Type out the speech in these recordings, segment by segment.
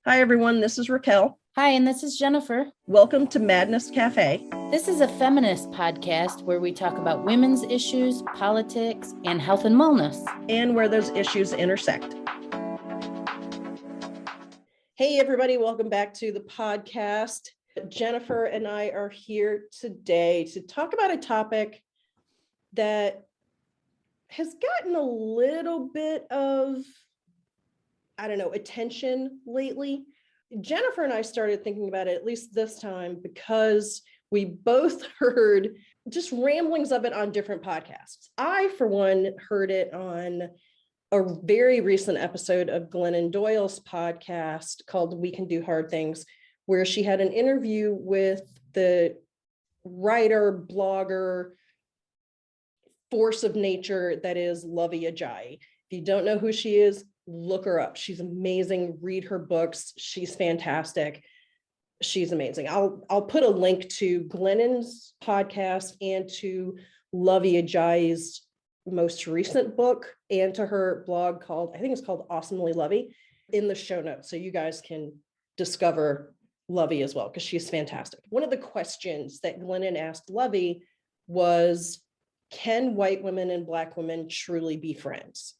Hi, everyone. This is Raquel. Hi, and this is Jennifer. Welcome to Madness Cafe. This is a feminist podcast where we talk about women's issues, politics, and health and wellness. And where those issues intersect. Hey, everybody. Welcome back to the podcast. Jennifer and I are here today to talk about a topic that has gotten a little bit of, attention lately. Jennifer and I started thinking about it, at least this time, because we both heard just ramblings of it on different podcasts. I, for one, heard it on a very recent episode of Glennon Doyle's podcast called We Can Do Hard Things, where she had an interview with the writer, blogger, force of nature that is Luvvie Ajayi. If you don't know who she is, look her up. She's amazing. Read her books. She's fantastic. She's amazing. I'll put a link to Glennon's podcast and to Luvvie Ajayi's most recent book and to her blog called, I think it's called Awesomely Luvvie, in the show notes. So you guys can discover Luvvie as well, because she's fantastic. One of the questions that Glennon asked Luvvie was, can white women and Black women truly be friends?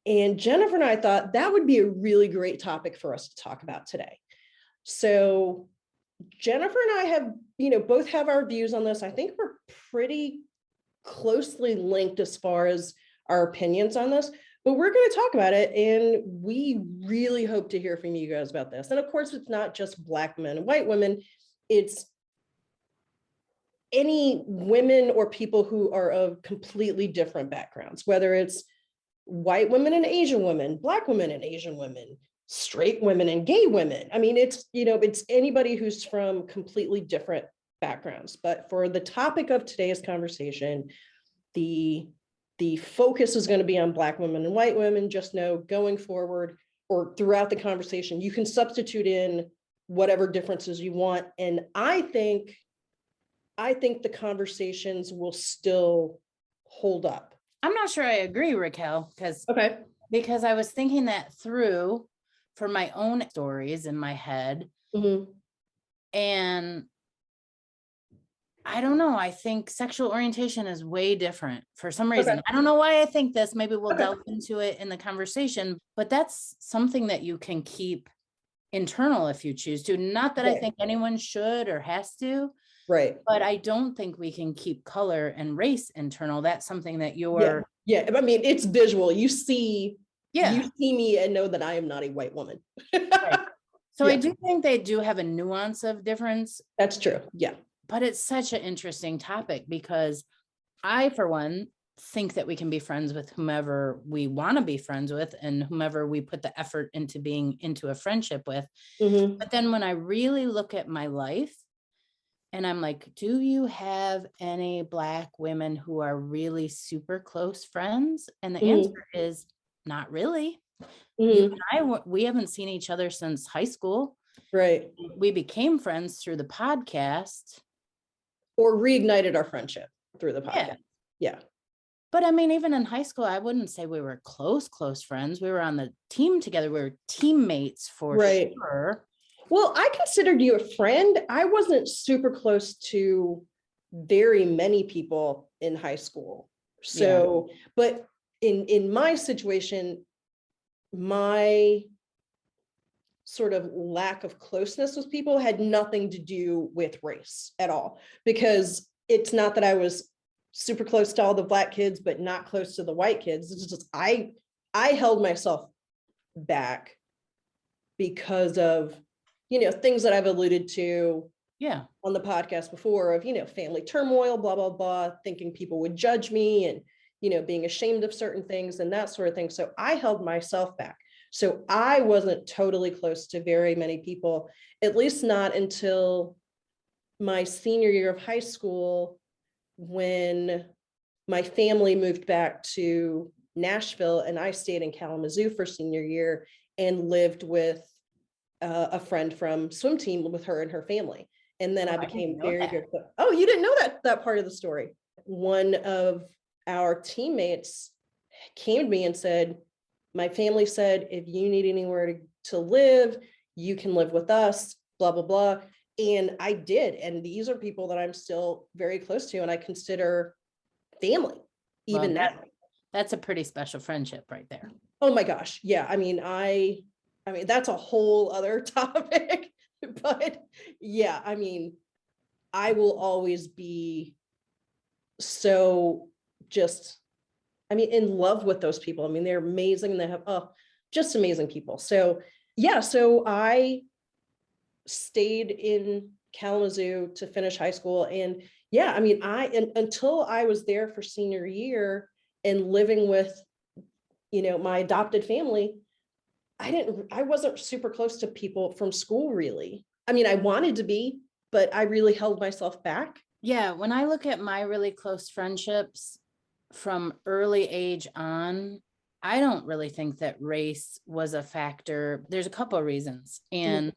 And Jennifer and I thought that would be a really great topic for us to talk about today. So Jennifer and I have, both have our views on this. I think we're pretty closely linked as far as our opinions on this, but we're going to talk about it. And we really hope to hear from you guys about this. And of course, it's not just Black men and white women. It's any women or people who are of completely different backgrounds, whether it's white women and Asian women, Black women and Asian women, straight women and gay women. I mean, it's anybody who's from completely different backgrounds. But for the topic of today's conversation, the focus is going to be on Black women and white women. Just know going forward or throughout the conversation, you can substitute in whatever differences you want. And I think the conversations will still hold up. I'm not sure I agree, Raquel, because I was thinking that through for my own stories in my head. Mm-hmm. And I don't know. I think sexual orientation is way different for some reason. Okay. I don't know why I think this. Maybe we'll delve into it in the conversation, but that's something that you can keep internal if you choose to. Not that I think anyone should or has to. Right. But I don't think we can keep color and race internal. That's something that you're. Yeah. I mean, it's visual. You see me and know that I am not a white woman. Right. So I do think they do have a nuance of difference. That's true. Yeah. But it's such an interesting topic because I, for one, think that we can be friends with whomever we want to be friends with and whomever we put the effort into being into a friendship with. Mm-hmm. But then when I really look at my life, and I'm like, do you have any Black women who are really super close friends? And the answer is not really. You and I, we haven't seen each other since high school. Right. We became friends through the podcast. Or reignited our friendship through the podcast. Yeah. But I mean, even in high school, I wouldn't say we were close we were on the team together. We were teammates for sure. Well, I considered you a friend. I wasn't super close to very many people in high school. So, but in my situation, my sort of lack of closeness with people had nothing to do with race at all, because it's not that I was super close to all the Black kids, but not close to the white kids. It's just, I held myself back because of things that I've alluded to on the podcast before of, family turmoil, blah, blah, blah, thinking people would judge me and, being ashamed of certain things and that sort of thing. So I held myself back. So I wasn't totally close to very many people, at least not until my senior year of high school, when my family moved back to Nashville and I stayed in Kalamazoo for senior year and lived with a friend from swim team with her and her family. And then I became very good. Oh, you didn't know that part of the story. One of our teammates came to me and said, my family said, if you need anywhere to to live. You can live with us, blah, blah, blah. And I did. And these are people that I'm still very close to and I consider family, even now. That's a pretty special friendship right there. Oh my gosh. Yeah. I mean, that's a whole other topic, but yeah, I mean, I will always be so just, in love with those people. I mean, they're amazing and they have, just amazing people. So yeah, so I stayed in Kalamazoo to finish high school. And yeah, until I was there for senior year and living with, my adopted family, I wasn't super close to people from school, really. I wanted to be, but I really held myself back. Yeah. When I look at my really close friendships from early age on, I don't really think that race was a factor. There's a couple of reasons. And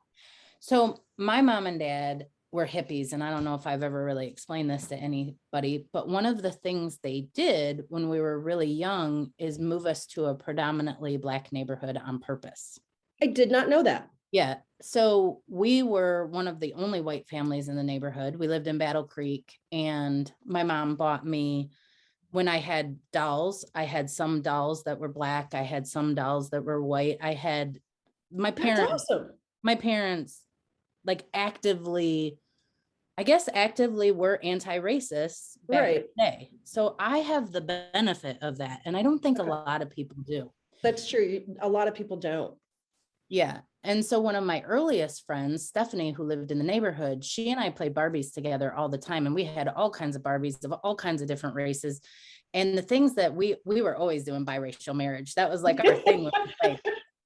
so my mom and dad were hippies, and I don't know if I've ever really explained this to anybody, but one of the things they did when we were really young is move us to a predominantly Black neighborhood on purpose. I did not know that. Yeah. So we were one of the only white families in the neighborhood. We lived in Battle Creek, and my mom bought me, when I had dolls, I had some dolls that were Black. I had some dolls that were white. I had my parents. That's awesome. My parents like actively were anti-racist back in the day. So I have the benefit of that. And I don't think a lot of people do. That's true. A lot of people don't. Yeah. And so one of my earliest friends, Stephanie, who lived in the neighborhood, she and I played Barbies together all the time. And we had all kinds of Barbies of all kinds of different races. And the things that we were always doing biracial marriage. That was like our thing.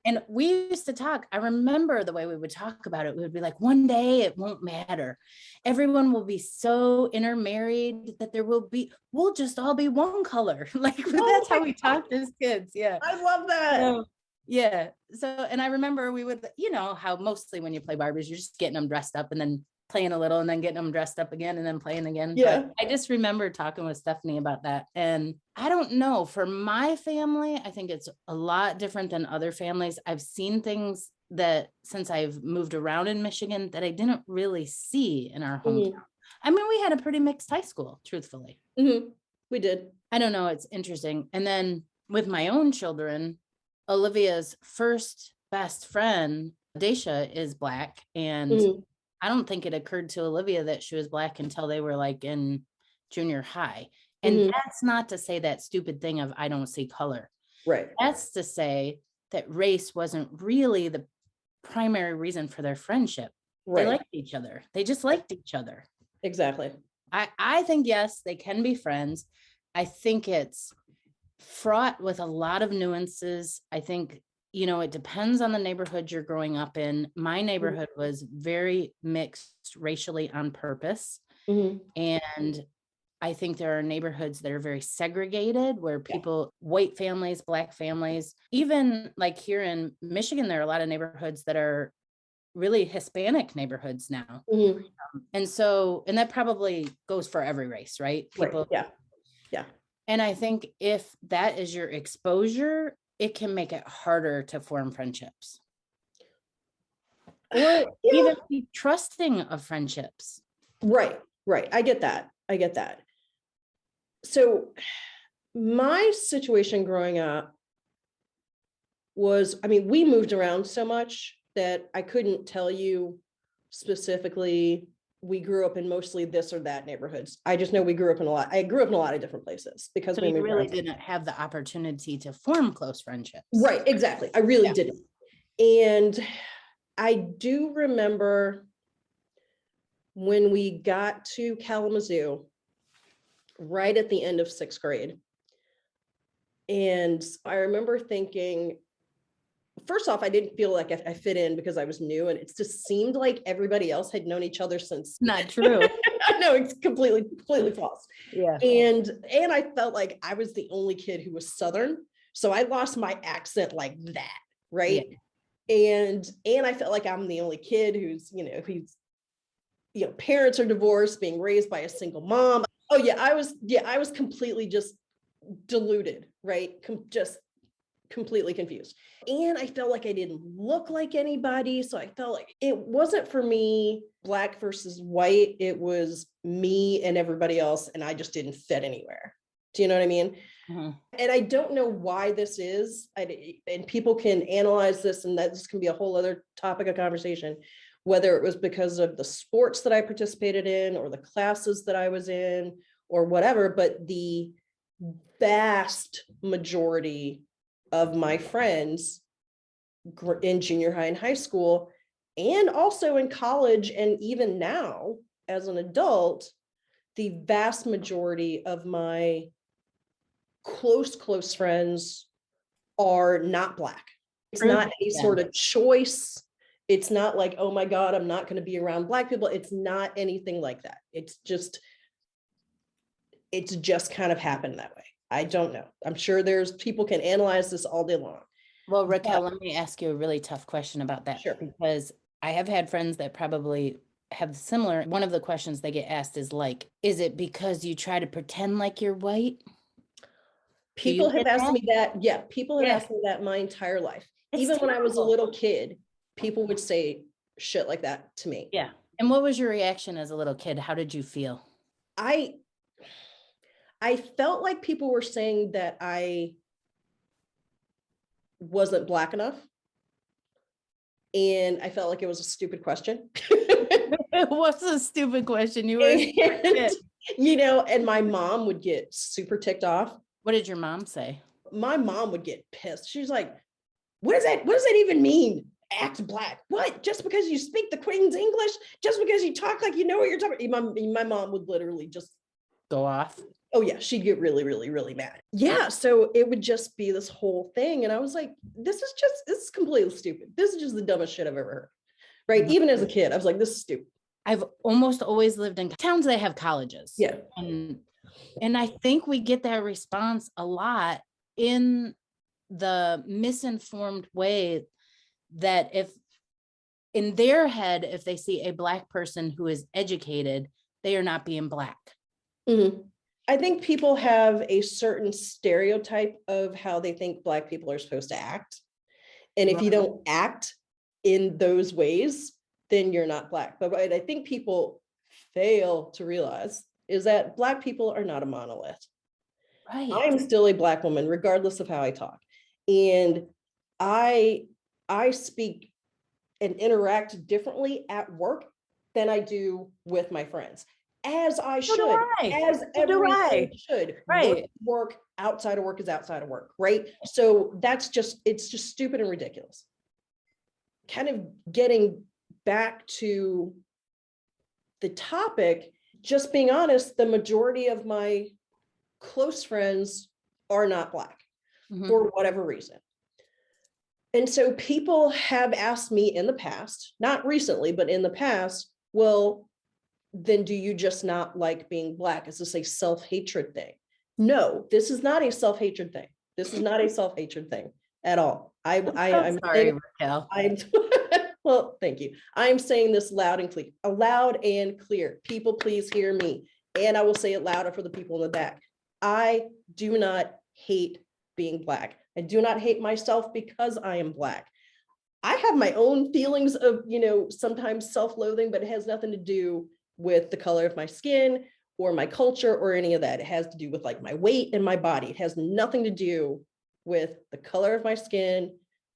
And we used to talk. I remember the way we would talk about it. We would be like, one day it won't matter. Everyone will be so intermarried that we'll just all be one color. Like that's how we talked as kids. Yeah. I love that. So, yeah. So, and I remember we would, how mostly when you play Barbies, you're just getting them dressed up and then playing a little and then getting them dressed up again and then playing again. Yeah. But I just remember talking with Stephanie about that. And I don't know, for my family, I think it's a lot different than other families. I've seen things that since I've moved around in Michigan that I didn't really see in our hometown. We had a pretty mixed high school, truthfully. We did. I don't know. It's interesting. And then with my own children, Olivia's first best friend, Daisha, is Black. And I don't think it occurred to Olivia that she was Black until they were like in junior high. And that's not to say that stupid thing of I don't see color. Right. That's to say that race wasn't really the primary reason for their friendship. Right. They liked each other. They just liked each other. Exactly. I think, yes, they can be friends. I think it's fraught with a lot of nuances. I think, it depends on the neighborhood you're growing up in. My neighborhood was very mixed racially on purpose. And I think there are neighborhoods that are very segregated where people, white families, Black families, even like here in Michigan, there are a lot of neighborhoods that are really Hispanic neighborhoods now. And that probably goes for every race, right? People. Right. Yeah. And I think if that is your exposure, it can make it harder to form friendships. Or even be trusting of friendships. Right. I get that. So my situation growing up was, we moved around so much that I couldn't tell you specifically we grew up in mostly this or that neighborhoods. I just know I grew up in a lot of different places because we really didn't have the opportunity to form close friendships. Right, exactly. I really didn't. And I do remember when we got to Kalamazoo, right at the end of 6th grade. And I remember thinking, first off, I didn't feel like I fit in because I was new, and it just seemed like everybody else had known each other since. Not true. I know, it's completely false. Yeah. And I felt like I was the only kid who was Southern, so I lost my accent like that, right? Yeah. And I felt like I'm the only kid who's parents are divorced, being raised by a single mom. Oh yeah, I was completely just deluded, right? Just completely confused. And I felt like I didn't look like anybody. So I felt like it wasn't for me, Black versus white. It was me and everybody else. And I just didn't fit anywhere. Do you know what I mean? Mhm. And I don't know why this is. And people can analyze this, and that this can be a whole other topic of conversation, whether it was because of the sports that I participated in or the classes that I was in or whatever. But the vast majority of my friends in junior high and high school, and also in college, and even now as an adult, the vast majority of my close friends are not Black. It's not any sort of choice. It's not like, oh my God, I'm not going to be around Black people. It's not anything like that. It's just kind of happened that way. I don't know. I'm sure there's people can analyze this all day long. Well, Raquel, let me ask you a really tough question about that. Sure. Because I have had friends that probably have similar. One of the questions they get asked is like, is it because you try to pretend like you're white? People have asked me that. Yeah, people have asked me that my entire life. Even when I was a little kid, people would say shit like that to me. Yeah. And what was your reaction as a little kid? How did you feel? I felt like people were saying that I wasn't Black enough. And I felt like it was a stupid question. What's a stupid question? You were, and my mom would get super ticked off. What did your mom say? My mom would get pissed. She's like, what does that even mean? Act Black? What? Just because you speak the Queen's English? Just because you talk like you know what you're talking about? My mom would literally just go off. Oh yeah, she'd get really, really, really mad. Yeah, so it would just be this whole thing. And I was like, this is completely stupid. This is just the dumbest shit I've ever heard. Right? Mm-hmm. Even as a kid, I was like, this is stupid. I've almost always lived in towns that have colleges. Yeah. And I think we get that response a lot in the misinformed way that if in their head, if they see a Black person who is educated, they are not being Black. Mm-hmm. I think people have a certain stereotype of how they think Black people are supposed to act. And if you don't act in those ways, then you're not Black. But what I think people fail to realize is that Black people are not a monolith. Right. I'm still a Black woman, regardless of how I talk. And I speak and interact differently at work than I do with my friends. As I should, as everyone should. Right. Work outside of work is outside of work, right? So it's just stupid and ridiculous. Kind of getting back to the topic, just being honest, the majority of my close friends are not Black for whatever reason. And so people have asked me in the past, not recently, but in the past, well, then do you just not like being Black? Is this a self-hatred thing? No, this is not a self-hatred thing. This is not a self-hatred thing at all. I'm sorry, Raquel. Well, thank you. I'm saying this loud and clear. People, please hear me. And I will say it louder for the people in the back. I do not hate being Black. I do not hate myself because I am Black. I have my own feelings of, sometimes self-loathing, but it has nothing to do with the color of my skin or my culture or any of that. It has to do with like my weight and my body. It has nothing to do with the color of my skin,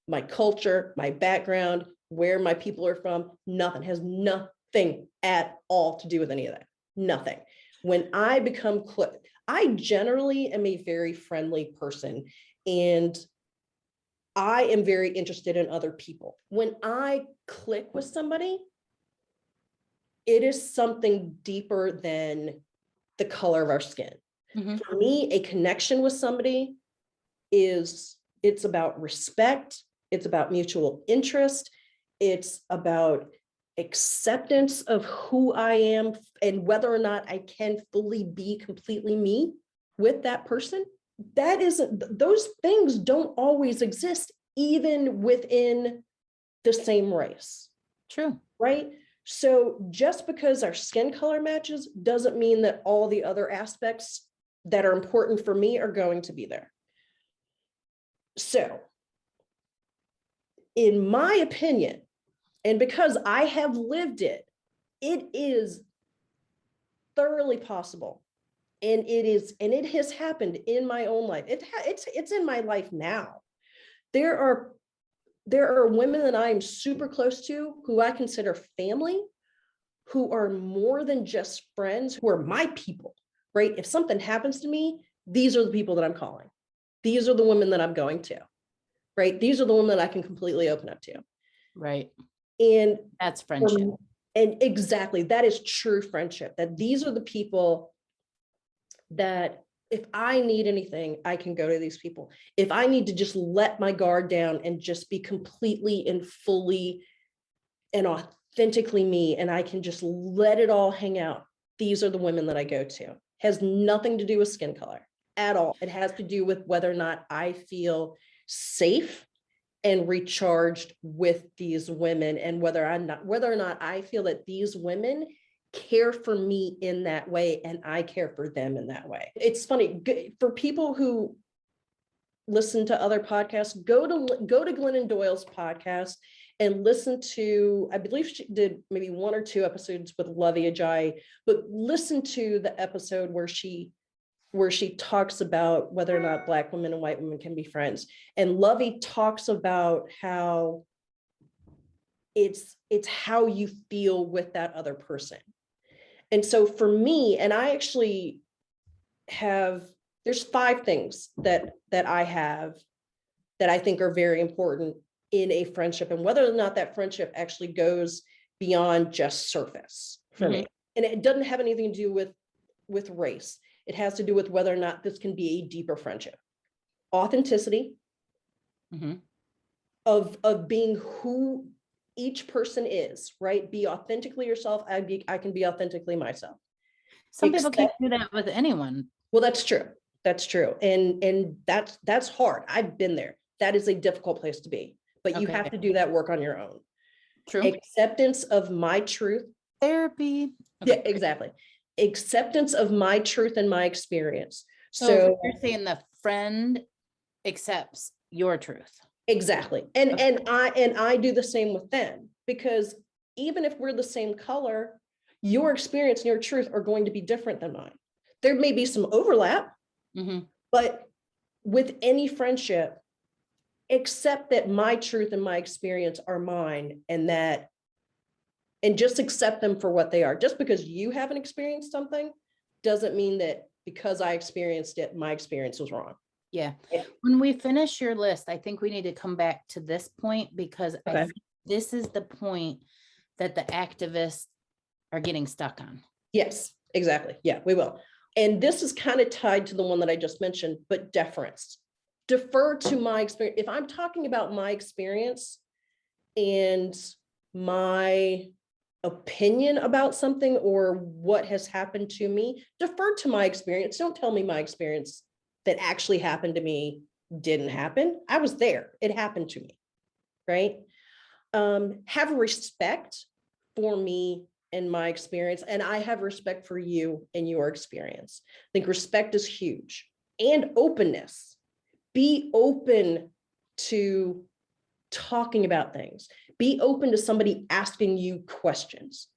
my culture, my background, where my people are from. Nothing. It has nothing at all to do with any of that. Nothing. When I become I generally am a very friendly person, and I am very interested in other people. When I click with somebody, it is something deeper than the color of our skin. Mm-hmm. For me, a connection with somebody it's about respect. It's about mutual interest. It's about acceptance of who I am and whether or not I can fully be completely me with that person. Those things don't always exist, even within the same race. True. Right? So just because our skin color matches doesn't mean that all the other aspects that are important for me are going to be there. So, in my opinion, and because I have lived it, it is thoroughly possible. And it has happened in my own life. It's in my life now. There are women that I am super close to who I consider family, who are more than just friends, who are my people, right? If something happens to me, these are the people that I'm calling. These are the women that I'm going to, right? These are the women that I can completely open up to. Right. And that's friendship. And exactly, that is true friendship, that these are the people that if I need anything, I can go to these people. If I need to just let my guard down and just be completely and fully and authentically me, and I can just let it all hang out, these are the women that I go to. Has nothing to do with skin color at all. It has to do with whether or not I feel safe and recharged with these women, and whether or not I feel that these women care for me in that way and I care for them in that way. It's funny for people who listen to other podcasts, go to Glennon Doyle's podcast and listen to, I believe she did maybe 1 or 2 episodes with Lovey Ajayi, but listen to the episode where she talks about whether or not Black women and white women can be friends. And Lovey talks about how it's how you feel with that other person. And so for me, and I actually have, there's 5 things that I have that I think are very important in a friendship, and whether or not that friendship actually goes beyond just surface for me. And it doesn't have anything to do with race. It has to do with whether or not this can be a deeper friendship. Authenticity, of being who each person is, right? Be authentically yourself. I can be authentically myself. Some people can't do that with anyone. Well, that's true. That's true. And that's hard. I've been there. That is a difficult place to be, but you have to do that work on your own. True. Acceptance of my truth. Therapy. Okay. Yeah, exactly. Acceptance of my truth and my experience. So you're saying the friend accepts your truth. Exactly. And I do the same with them, because even if we're the same color, your experience and your truth are going to be different than mine. There may be some overlap, but with any friendship, accept that my truth and my experience are mine, and just accept them for what they are. Just because you haven't experienced something doesn't mean that because I experienced it, my experience was wrong. Yeah. When we finish your list, I think we need to come back to this point, because I think this is the point that the activists are getting stuck on. Yes, exactly. Yeah, we will. And this is kind of tied to the one that I just mentioned, but deference. Defer to my experience. If I'm talking about my experience and my opinion about something or what has happened to me, defer to my experience. Don't tell me my experience that actually happened to me didn't happen. I was there. It happened to me, right? Have respect for me and my experience, and I have respect for you and your experience. I think respect is huge. And openness. Be open to talking about things. Be open to somebody asking you questions.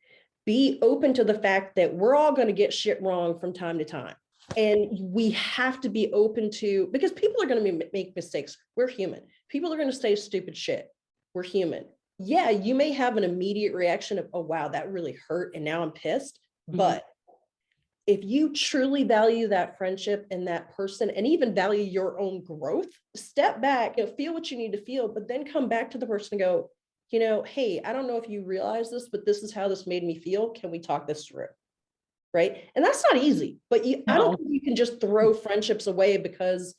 Be open to the fact that we're all going to get shit wrong from time to time. And we have to be open to, because people are going to make mistakes. We're human. People are going to say stupid shit. We're human. Yeah, you may have an immediate reaction of, oh, wow, that really hurt, and now I'm pissed. But if you truly value that friendship and that person, and even value your own growth, step back, feel what you need to feel, but then come back to the person and go, hey, I don't know if you realize this, but this is how this made me feel. Can we talk this through? Right. And that's not easy, but I don't think you can just throw friendships away because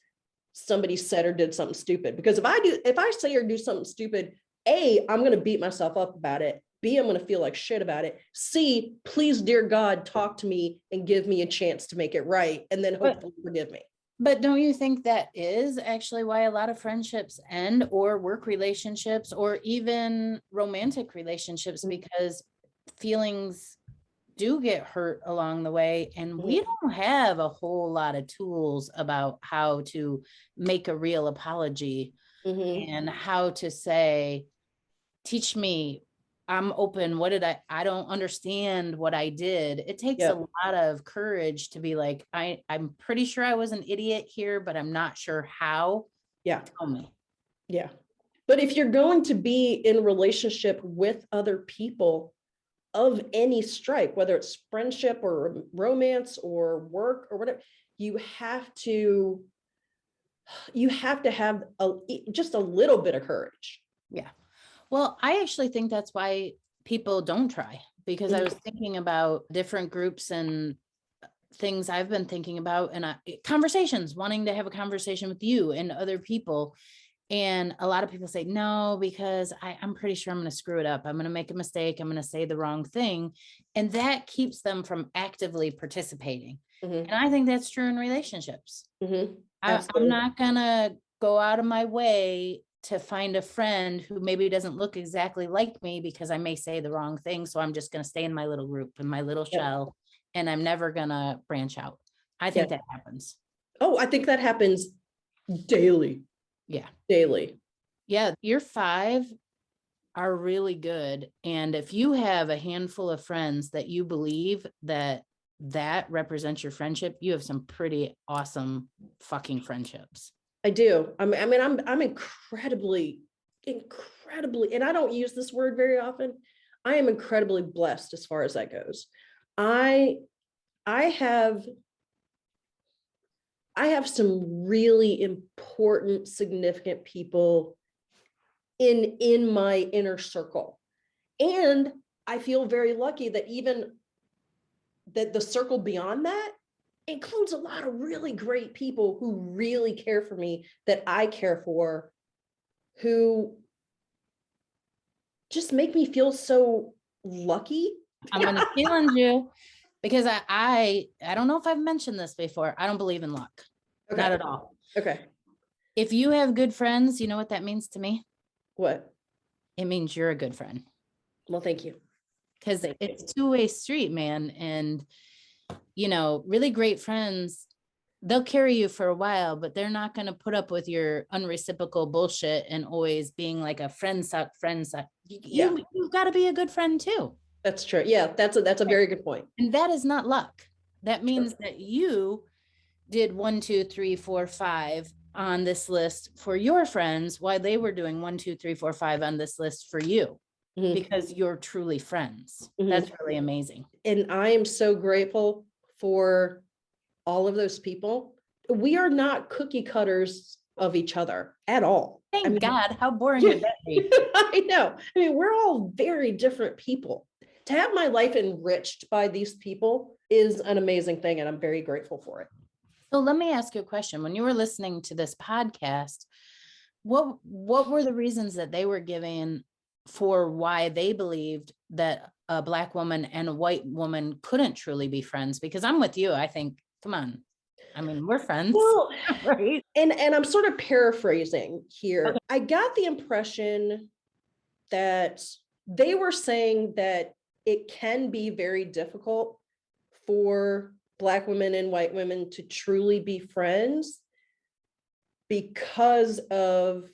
somebody said or did something stupid. Because if I say or do something stupid, A, I'm going to beat myself up about it. B, I'm going to feel like shit about it. C, please, dear God, talk to me and give me a chance to make it right. And then hopefully forgive me. But don't you think that is actually why a lot of friendships end, or work relationships, or even romantic relationships, because feelings do get hurt along the way, and we don't have a whole lot of tools about how to make a real apology and how to say, teach me, I'm open. What did I don't understand what I did. It takes a lot of courage to be like, I'm pretty sure I was an idiot here, but I'm not sure how. Yeah. Tell me. Yeah. But if you're going to be in relationship with other people of any stripe, whether it's friendship or romance or work or whatever, you have to have just a little bit of courage. Yeah. Well, I actually think that's why people don't try, because I was thinking about different groups and things I've been thinking about, and conversations, wanting to have a conversation with you and other people. And a lot of people say, no, because I'm pretty sure I'm going to screw it up. I'm going to make a mistake. I'm going to say the wrong thing. And that keeps them from actively participating. And I think that's true in relationships. I'm not going to go out of my way to find a friend who maybe doesn't look exactly like me because I may say the wrong thing. So I'm just going to stay in my little group, in my little shell, and I'm never going to branch out. I think that happens. Oh, I think that happens daily. Yeah. Daily. Yeah. Your 5 are really good. And if you have a handful of friends that you believe that represents your friendship, you have some pretty awesome fucking friendships. I do. I'm incredibly, and I don't use this word very often. I am incredibly blessed as far as that goes. I have some really important, significant people in my inner circle. And I feel very lucky that even that the circle beyond that includes a lot of really great people who really care for me, that I care for, who just make me feel so lucky. I'm going to challenge you, because I don't know if I've mentioned this before. I don't believe in luck. Okay. Not at all. Okay. If you have good friends, you know what that means to me? What? It means you're a good friend. Well, thank you. Because it's two-way street, man. And, really great friends, they'll carry you for a while, but they're not going to put up with your unreciprocal bullshit and always being like a friend suck. You've got to be a good friend too. That's true. Yeah, that's a very good point. And that is not luck. That means that you did 1, 2, 3, 4, 5 on this list for your friends, while they were doing 1, 2, 3, 4, 5 on this list for you, because you're truly friends. That's really amazing. And I am so grateful for all of those people. We are not cookie cutters of each other at all. Thank God. How boring would that be? I know. We're all very different people. To have my life enriched by these people is an amazing thing, and I'm very grateful for it. So let me ask you a question. When you were listening to this podcast, what were the reasons that they were giving for why they believed that a Black woman and a white woman couldn't truly be friends? Because I'm with you. I think, come on. We're friends. Well, right. And I'm sort of paraphrasing here. Okay. I got the impression that they were saying that it can be very difficult for Black women and white women to truly be friends because of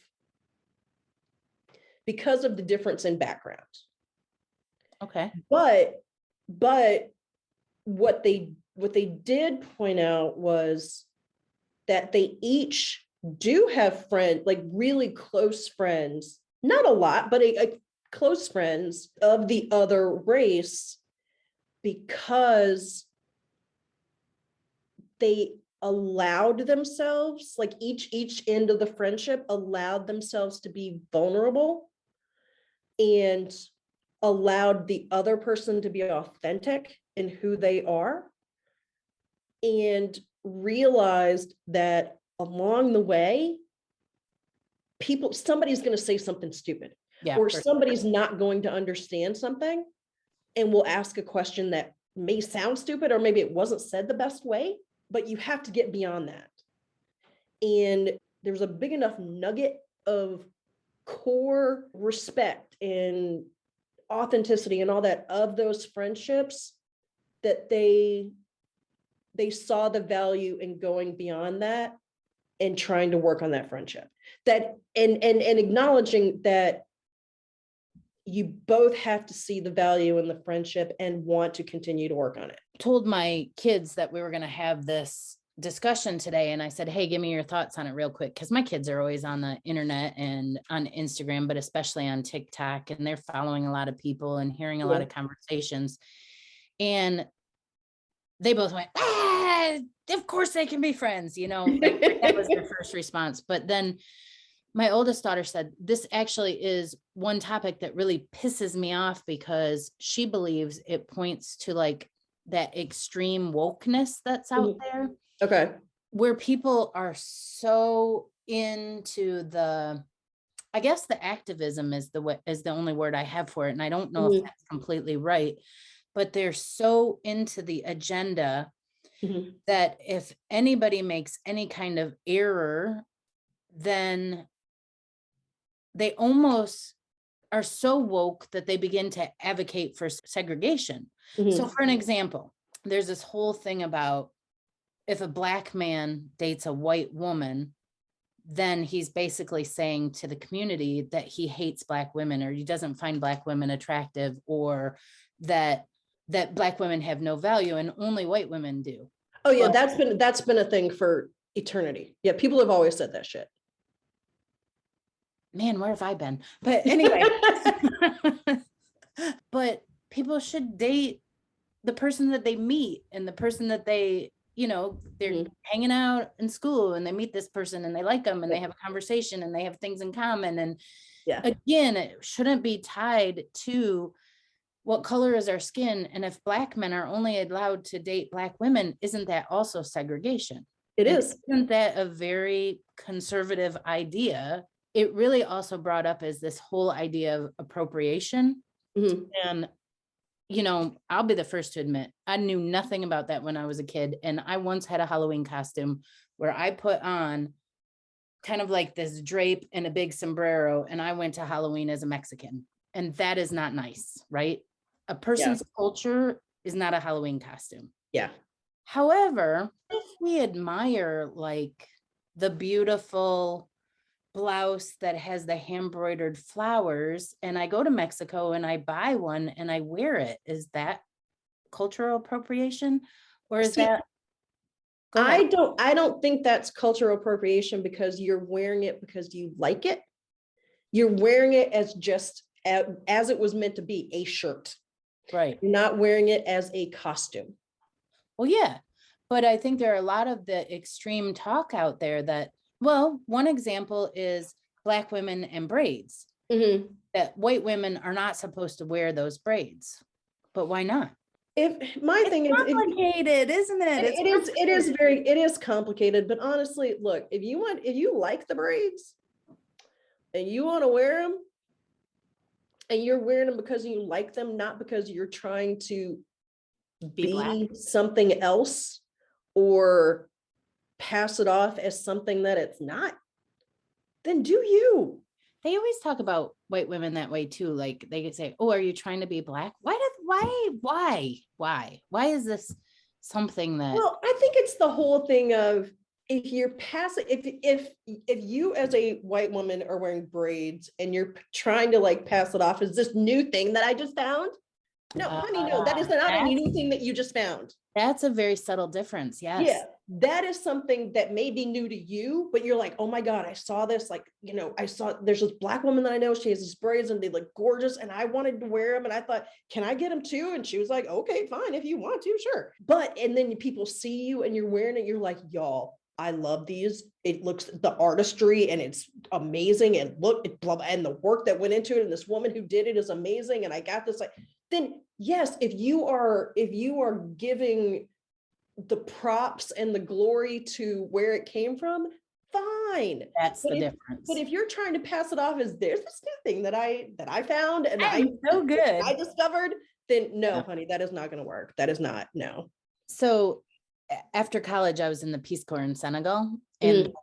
the difference in background. Okay. But what they did point out was that they each do have friends, like really close friends, not a lot, but a close friends of the other race, because they allowed themselves, like each end of the friendship allowed themselves to be vulnerable and allowed the other person to be authentic in who they are, and realized that along the way, somebody's going to say something stupid, or somebody's not going to understand something and will ask a question that may sound stupid, or maybe it wasn't said the best way, but you have to get beyond that. And there's a big enough nugget of core respect and authenticity and all that of those friendships that they saw the value in going beyond that and trying to work on that friendship. That and acknowledging that you both have to see the value in the friendship and want to continue to work on it. Told my kids that we were going to have this discussion today, and I said, hey, give me your thoughts on it real quick, because my kids are always on the internet and on Instagram, but especially on TikTok, and they're following a lot of people and hearing a lot of conversations, and they both went, of course they can be friends, you know, like that was their first response. But then my oldest daughter said, this actually is one topic that really pisses me off, because she believes it points to like that extreme wokeness that's out there. Okay. Where people are so into the, I guess the activism is the only word I have for it. And I don't know if that's completely right, but they're so into the agenda that if anybody makes any kind of error, then they almost are so woke that they begin to advocate for segregation. So for an example, there's this whole thing about if a Black man dates a white woman, then he's basically saying to the community that he hates Black women, or he doesn't find Black women attractive, or that Black women have no value and only white women do. Oh yeah, that's been a thing for eternity. Yeah, people have always said that shit. Man, where have I been? But anyway, but people should date the person that they meet, and the person that they, you know, they're hanging out in school and they meet this person and they like them and they have a conversation and they have things in common. And again, it shouldn't be tied to what color is our skin. And if Black men are only allowed to date Black women, isn't that also segregation? It is. Isn't that a very conservative idea? It really also brought up is this whole idea of appropriation. And, you know, I'll be the first to admit, I knew nothing about that when I was a kid. And I once had a Halloween costume where I put on kind of like this drape and a big sombrero, and I went to Halloween as a Mexican. And that is not nice, right? A person's culture is not a Halloween costume. Yeah. However, if we admire like the beautiful blouse that has the hand-embroidered flowers, and I go to Mexico and I buy one and I wear it, is that cultural appropriation? Or is that I don't think that's cultural appropriation, because you're wearing it because you like it. You're wearing it as just as it was meant to be, a shirt. Right. You're not wearing it as a costume. Well, yeah, but I think there are a lot of the extreme talk out there that, well, one example is Black women and braids. That white women are not supposed to wear those braids, but why not? If my thing is complicated, isn't it? It is complicated, but honestly, look, if you like the braids and you want to wear them, and you're wearing them because you like them, not because you're trying to be something else or pass it off as something that it's not, then do you. They always talk about white women that way too. Like they could say, oh, are you trying to be Black? Why is this something that? Well, I think it's the whole thing of, if you're passing, if you as a white woman are wearing braids and you're trying to like pass it off as this new thing that I just found. No, honey, no, that is not a new thing that you just found. That's a very subtle difference. Yes. Yeah, that is something that may be new to you, but you're like, oh my God, I saw this. Like, you know, there's this Black woman that I know, she has these braids and they look gorgeous, and I wanted to wear them. And I thought, can I get them too? And she was like, okay, fine. If you want to, sure. And then people see you and you're wearing it. You're like, y'all, I love these. It looks, the artistry, and it's amazing. And and the work that went into it. And this woman who did it is amazing. And I got this, like, then yes, if you are giving the props and the glory to where it came from, fine. That's the difference. But if you're trying to pass it off as there's this new thing that I found and I discovered, then no, honey, that is not going to work. That is not, no. So after college, I was in the Peace Corps in Senegal, and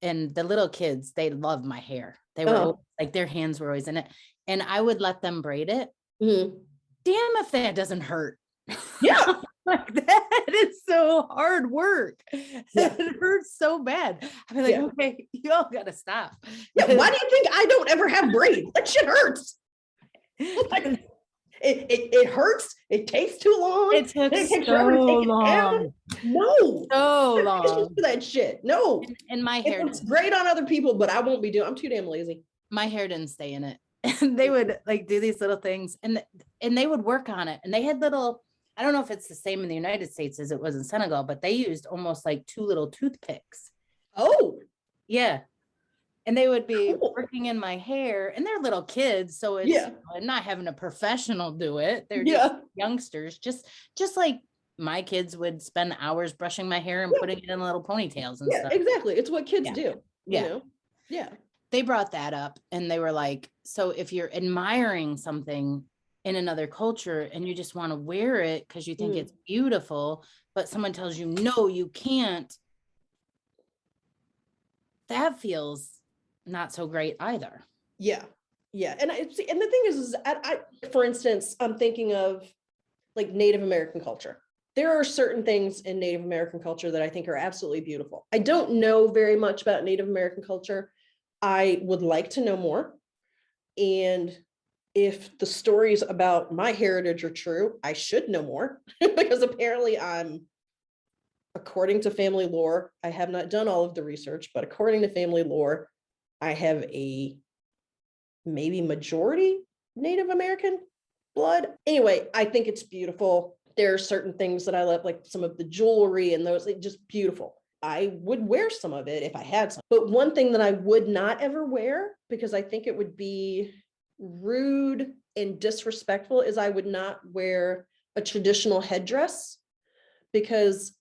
the little kids, they loved my hair. They were like, their hands were always in it, and I would let them braid it. Damn if that doesn't hurt. Yeah. Like that is so hard work. Yeah. It hurts so bad. I'd be like, Yeah. okay, you all gotta stop. Yeah, why do you think I don't ever have braids? That shit hurts. Like, it hurts. It takes too long. It took It takes so forever to take it long. down. No, So I have patience long. for that shit. No, And my it hair looks didn't, great on other people, but I won't be doing. I'm too damn lazy. my hair didn't stay in it. And they would like do these little things and they would work on it. And they had little, I don't know if it's the same in the United States as it was in Senegal, but they used almost like two little toothpicks. Oh, Yeah. And they would be cool. working in my hair and they're little kids. So it's Yeah. I'm not having a professional do it. They're Yeah. just youngsters, just like my kids would spend hours brushing my hair and Yeah. putting it in little ponytails and Yeah, stuff. exactly. It's what kids Yeah. do. You Yeah. know? Yeah. They brought that up and they were like, so if you're admiring something in another culture and you just want to wear it because you think it's beautiful, but someone tells you, no, you can't, that feels not so great either. Yeah. Yeah. And the thing is I, for instance, I'm thinking of like Native American culture. There are certain things in Native American culture that I think are absolutely beautiful. I don't know very much about Native American culture. I would like to know more. And if the stories about my heritage are true, I should know more because apparently according to family lore, I have not done all of the research, but according to family lore, I have a maybe majority Native American blood. Anyway, I think it's beautiful. There are certain things that I love, like some of the jewelry and those, just beautiful. I would wear some of it if I had some. But one thing that I would not ever wear, because I think it would be rude and disrespectful, is I would not wear a traditional headdress, because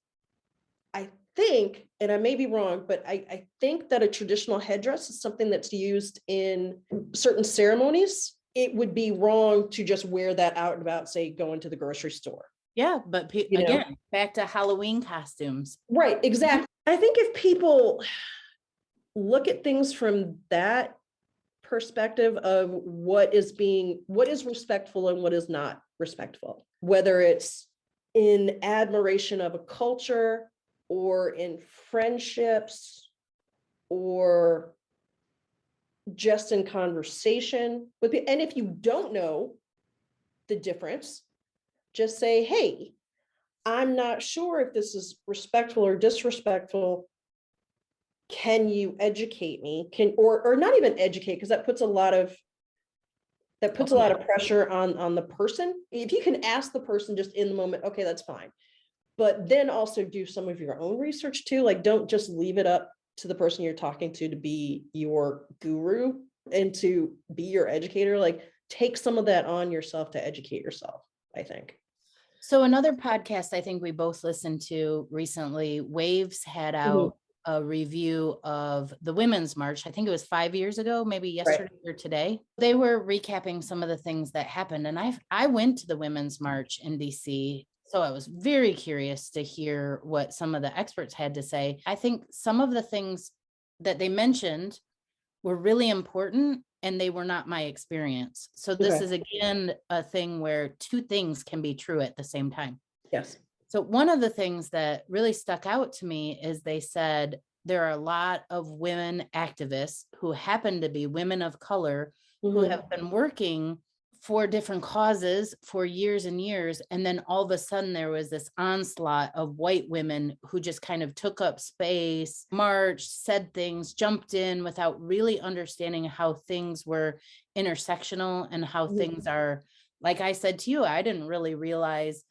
I think, and I may be wrong, but I think that a traditional headdress is something that's used in certain ceremonies. It would be wrong to just wear that out and about, say, going to the grocery store. Yeah, but again, back to Halloween costumes. Right, exactly. I think if people look at things from that perspective of what is respectful and what is not respectful, whether it's in admiration of a culture or in friendships or just in conversation with people. And if you don't know the difference, just say, hey, I'm not sure if this is respectful or disrespectful. Can you educate me? Or not even educate, because that puts a lot of pressure on the person. If you can ask the person just in the moment, okay, that's fine. But then also do some of your own research too. Like, don't just leave it up to the person you're talking to be your guru and to be your educator. Like, take some of that on yourself to educate yourself, I think. So another podcast I think we both listened to recently, Waves had out a review of the Women's March. I think it was 5 years ago, maybe yesterday or today. They were recapping some of the things that happened. And I went to the Women's March in DC. So I was very curious to hear what some of the experts had to say. I think some of the things that they mentioned were really important, and they were not my experience. So this is, again, a thing where two things can be true at the same time. Yes. So one of the things that really stuck out to me is they said there are a lot of women activists who happen to be women of color who have been working for different causes for years and years. And then all of a sudden there was this onslaught of white women who just kind of took up space, marched, said things, jumped in without really understanding how things were intersectional and how things are, like I said to you, I didn't really realize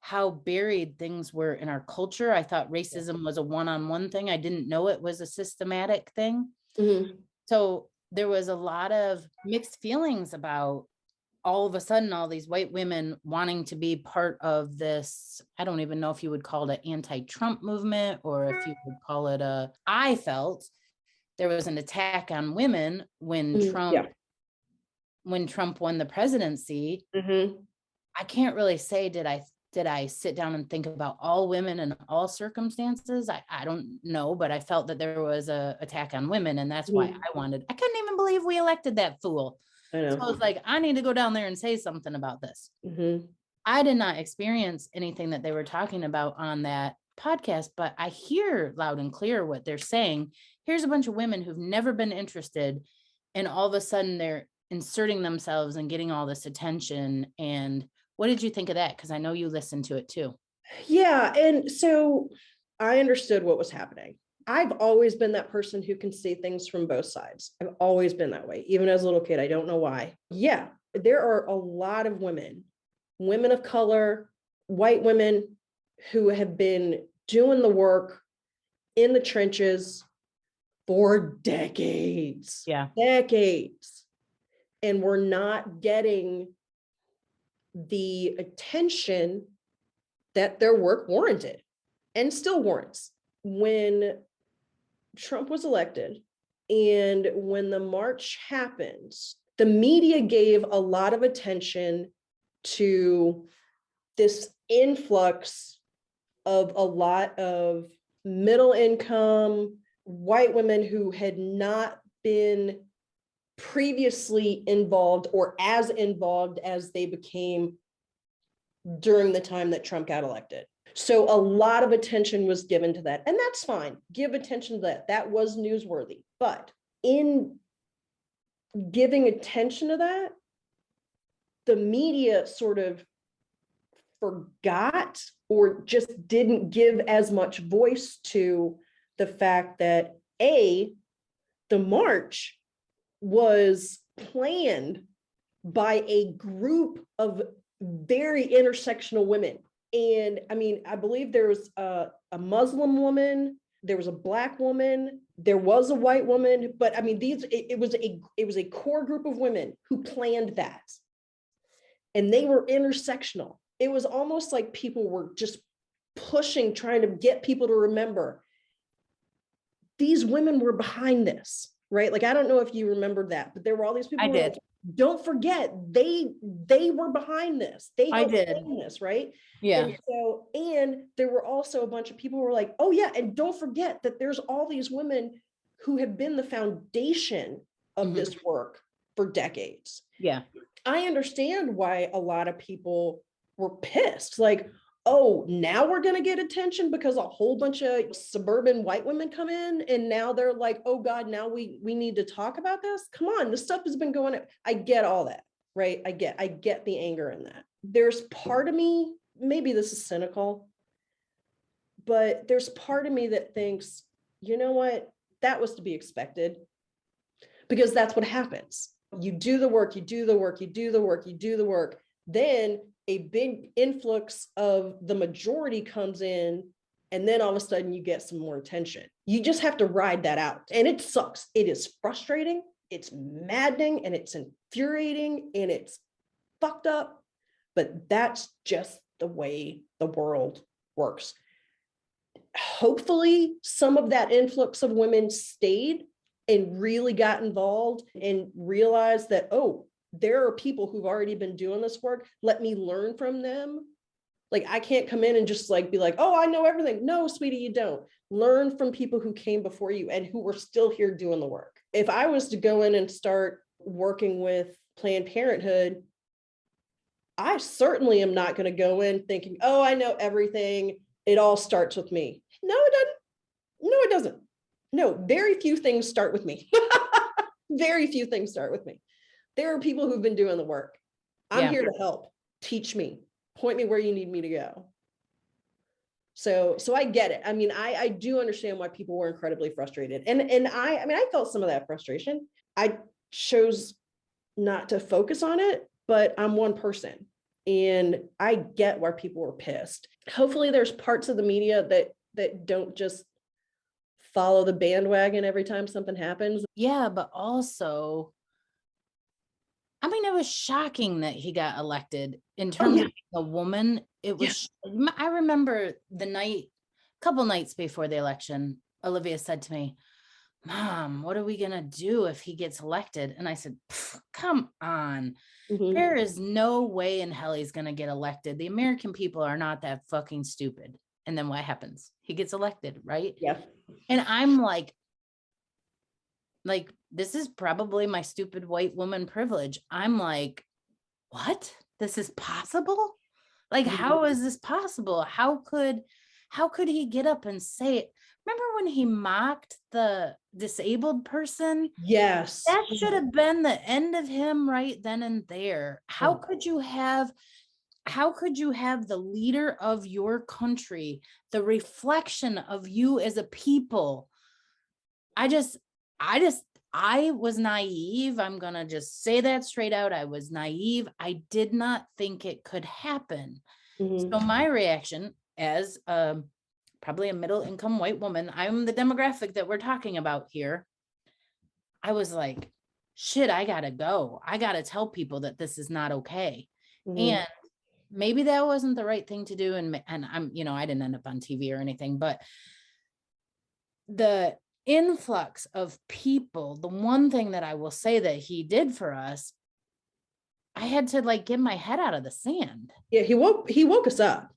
how buried things were in our culture. I thought racism was a one-on-one thing. I didn't know it was a systematic thing. So there was a lot of mixed feelings about all of a sudden all these white women wanting to be part of this. I don't even know if you would call it an anti-Trump movement or if you would call it I felt there was an attack on women when Trump won the presidency. I can't really say, did I sit down and think about all women in all circumstances? I don't know, but I felt that there was a attack on women, and that's why I couldn't even believe we elected that fool. I know. So I was like, I need to go down there and say something about this. I did not experience anything that they were talking about on that podcast, but I hear loud and clear what they're saying. Here's a bunch of women who've never been interested, and all of a sudden they're inserting themselves and getting all this attention. And what did you think of that? Because I know you listened to it too. Yeah. And so I understood what was happening. I've always been that person who can see things from both sides. I've always been that way, even as a little kid. I don't know why. Yeah, there are a lot of women, women of color, white women who have been doing the work in the trenches for decades. Yeah. Decades. And we're not getting the attention that their work warranted and still warrants. When Trump was elected and when the march happened, the media gave a lot of attention to this influx of a lot of middle income white women who had not been previously involved or as involved as they became during the time that Trump got elected. So a lot of attention was given to that. And that's fine. Give attention to that. That was newsworthy. But in giving attention to that, the media sort of forgot or just didn't give as much voice to the fact that the march was planned by a group of very intersectional women. And I mean, I believe there was a Muslim woman, there was a Black woman, there was a white woman, but I mean, it was a core group of women who planned that. And they were intersectional. It was almost like people were just pushing, trying to get people to remember these women were behind this, right? Like, I don't know if you remember that, but there were all these people. I did. Like, don't forget, they were behind this. They helped plan this, right? Yeah. And there were also a bunch of people who were like, oh yeah, and don't forget that there's all these women who have been the foundation of this work for decades. Yeah. I understand why a lot of people were pissed. Like, oh, now we're going to get attention because a whole bunch of suburban white women come in and now they're like, oh God, now we need to talk about this. Come on, this stuff has been going on. I get all that, right? I get the anger in that. There's part of me, maybe this is cynical, but there's part of me that thinks, you know what? That was to be expected because that's what happens. You do the work, you do the work, you do the work, you do the work. Then a big influx of the majority comes in, and then all of a sudden you get some more attention. You just have to ride that out. And it sucks. It is frustrating, it's maddening, and it's infuriating, and it's fucked up. But that's just the way the world works. Hopefully, some of that influx of women stayed and really got involved and realized that, oh, there are people who've already been doing this work. Let me learn from them. Like, I can't come in and just like be like, oh, I know everything. No, sweetie, you don't. Learn from people who came before you and who were still here doing the work. If I was to go in and start working with Planned Parenthood, I certainly am not going to go in thinking, oh, I know everything. It all starts with me. No, it doesn't. No, it doesn't. No, very few things start with me. Very few things start with me. There are people who've been doing the work. I'm here to help. Teach me. Point me where you need me to go. So I get it. I mean, I do understand why people were incredibly frustrated. And I mean, I felt some of that frustration. I chose not to focus on it, but I'm one person. And I get why people were pissed. Hopefully there's parts of the media that don't just follow the bandwagon every time something happens. Yeah, but also, I mean, it was shocking that he got elected in terms of a woman. It was, I remember a couple nights before the election, Olivia said to me, Mom, what are we going to do if he gets elected? And I said, come on. There is no way in hell he's going to get elected. The American people are not that fucking stupid. And then what happens? He gets elected, right? Yeah. And I'm like, this is probably my stupid white woman privilege. I'm like, what? This is possible? Like, how is this possible? How could he get up and say it? Remember when he mocked the disabled person? Yes. That should have been the end of him right then and there. How could you have the leader of your country, the reflection of you as a people? I was naive. I'm going to just say that straight out. I was naive. I did not think it could happen. Mhm. So my reaction as probably a middle income white woman, I'm the demographic that we're talking about here. I was like, shit, I got to go. I got to tell people that this is not okay. Mhm. And maybe that wasn't the right thing to do. And I'm, I didn't end up on TV or anything, but the influx of people, the one thing that I will say that he did for us, I had to like get my head out of the sand. Yeah, he woke us up.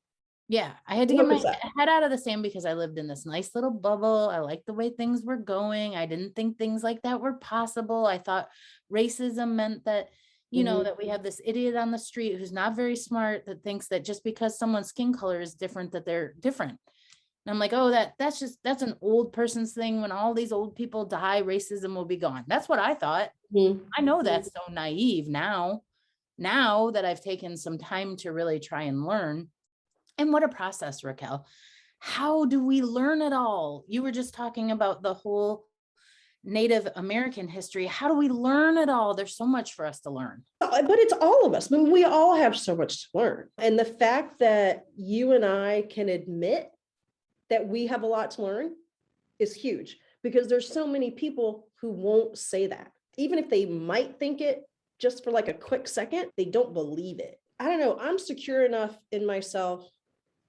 Yeah, I had to get my head out of the sand because I lived in this nice little bubble. I liked the way things were going. I didn't think things like that were possible. I thought racism meant that, that we have this idiot on the street who's not very smart that thinks that just because someone's skin color is different, that they're different. And I'm like, oh, that's an old person's thing. When all these old people die, racism will be gone. That's what I thought. I know that's so naive now that I've taken some time to really try and learn. And what a process, Raquel. How do we learn it all? You were just talking about the whole Native American history. How do we learn it all? There's so much for us to learn. But it's all of us. I mean, we all have so much to learn. And the fact that you and I can admit that we have a lot to learn is huge, because there's so many people who won't say that. Even if they might think it just for like a quick second, they don't believe it. I don't know. I'm secure enough in myself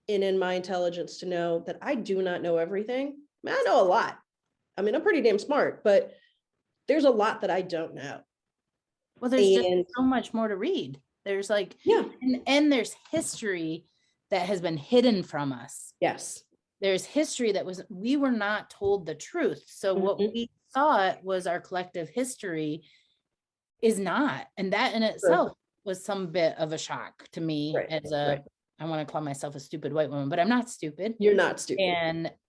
and in my intelligence to know that I do not know everything. I mean, I know a lot. I mean, I'm pretty damn smart, but there's a lot that I don't know. Well, there's just so much more to read. There's like, and there's history that has been hidden from us. Yes. There's history that we were not told the truth. So what we thought was our collective history is not. And that in itself was some bit of a shock to me as I want to call myself a stupid white woman, but I'm not stupid. You're not stupid.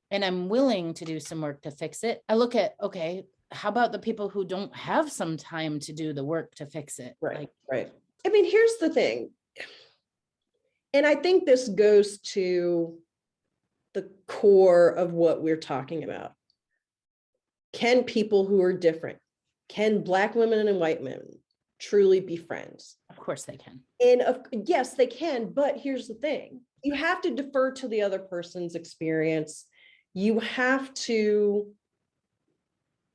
And I'm willing to do some work to fix it. I look at, okay, how about the people who don't have some time to do the work to fix it? Right. I mean, here's the thing. And I think this goes to the core of what we're talking about. Can people who are different, can Black women and white men truly be friends? Of course they can. And yes, they can. But here's the thing. You have to defer to the other person's experience. You have to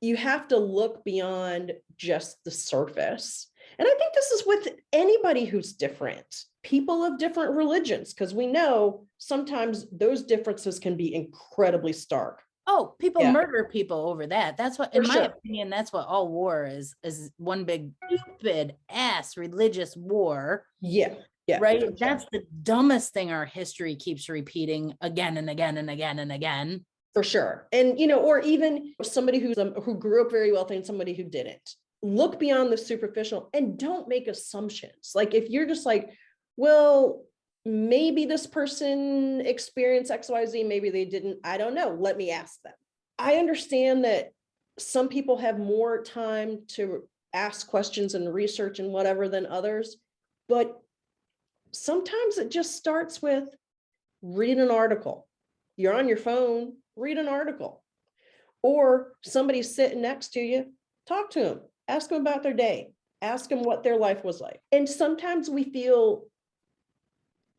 look beyond just the surface. And I think this is with anybody who's different, people of different religions, because we know sometimes those differences can be incredibly stark. Oh, people murder people over that. That's what, in my opinion, that's what all war is one big stupid ass religious war. Yeah. Right. That's the dumbest thing our history keeps repeating again and again and again and again. For sure. And, or even somebody who grew up very wealthy and somebody who didn't. Look beyond the superficial and don't make assumptions. Like if you're just like, well, maybe this person experienced XYZ, maybe they didn't. I don't know. Let me ask them. I understand that some people have more time to ask questions and research and whatever than others, but sometimes it just starts with read an article. You're on your phone, read an article. Or somebody's sitting next to you, talk to them, ask them about their day, ask them what their life was like. And sometimes we feel,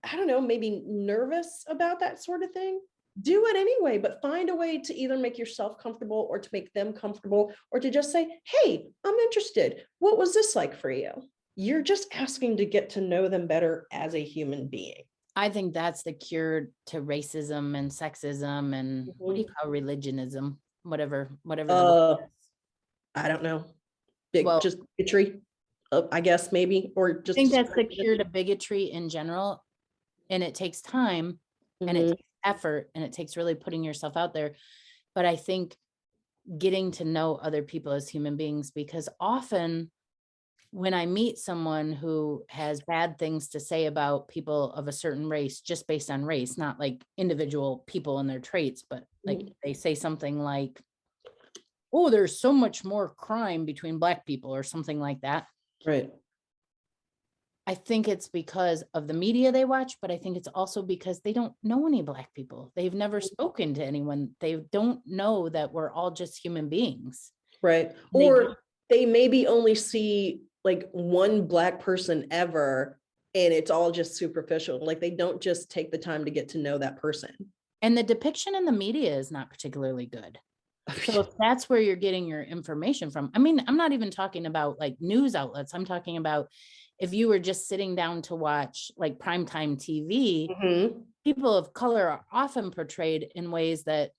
I don't know, maybe nervous about that sort of thing. Do it anyway, but find a way to either make yourself comfortable or to make them comfortable, or to just say, hey, I'm interested. What was this like for you? You're just asking to get to know them better as a human being. I think that's the cure to racism and sexism and what do you call religionism? Whatever. I don't know. Just bigotry, I guess, maybe, or just. I think that's the cure to bigotry in general. And it takes time and it takes effort and it takes really putting yourself out there. But I think getting to know other people as human beings, because often when I meet someone who has bad things to say about people of a certain race, just based on race, not like individual people and their traits, but like they say something like, oh, there's so much more crime between Black people or something like that. Right. I think it's because of the media they watch, but I think it's also because they don't know any Black people. They've never spoken to anyone. They don't know that we're all just human beings. Right. Or they maybe only see like one Black person ever, and it's all just superficial. Like they don't just take the time to get to know that person. And the depiction in the media is not particularly good. So if that's where you're getting your information from, I mean, I'm not even talking about like news outlets. I'm talking about if you were just sitting down to watch like primetime TV, people of color are often portrayed in ways that